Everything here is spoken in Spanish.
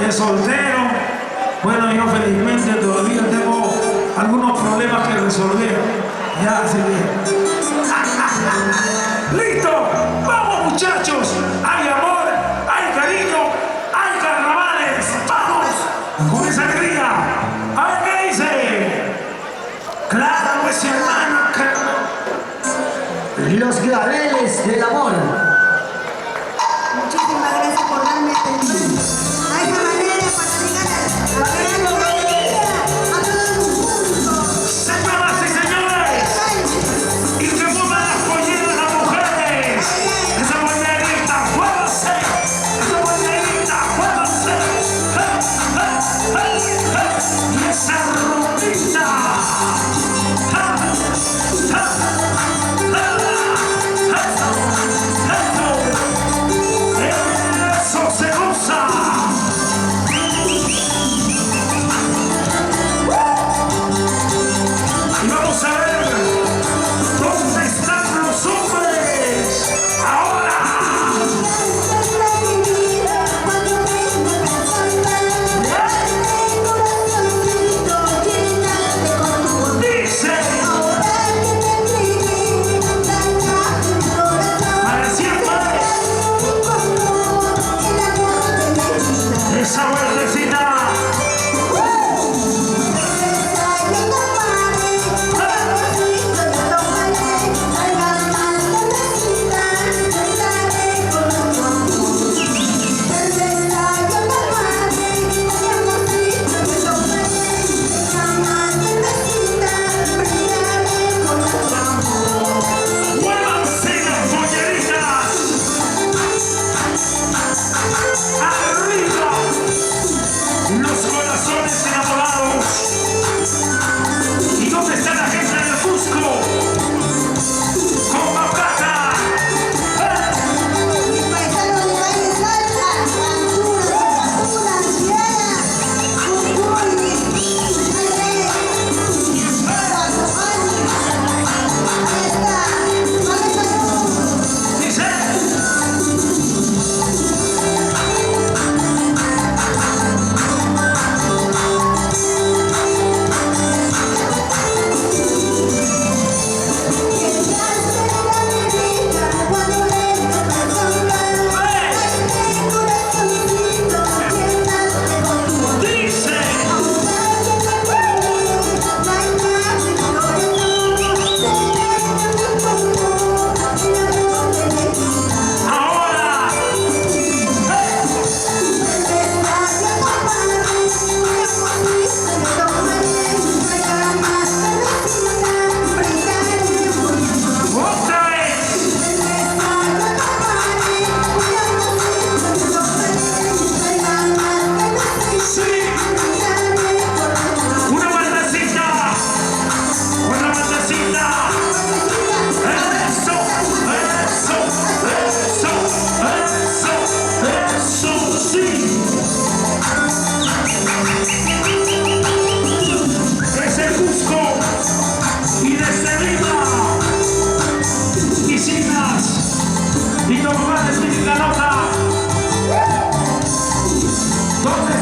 es soltero. Bueno, yo felizmente todavía tengo algunos problemas que resolver. Ya, así que... ¡Listo! ¡Vamos, muchachos! ¡Hay amor! ¡Hay cariño! ¡Hay carnavales! ¡Vamos! ¡Con esa alegría! A ver qué dice. Claro, pues, hermano. Los claveles del amor. Muchísimas gracias por darme atención. A esa manera para llegar a todo el mundo. Señoras y señores, y que muevan las polleras las mujeres. Esa pollerita, muévase. Esa pollerita, muévase. Y esa ropita. Eso se goza. Y vamos a ver dónde están los hombres ahora. Dice, para siempre, esa vueltecita. Muévanse las polleritas. Arriba los corazones enamorados. ¿Y dónde está la gente del Cusco? Con Macaca. Mi paisano de baile salsa, Cancún, Dice, dice. Ahora. Otra vez. Sí. Una vueltecita. Otra vueltecita. Eso, eso, eso, eso, eso, sí. Desde Cusco y desde Lima, Isinas y Tomás de Titicanota, donde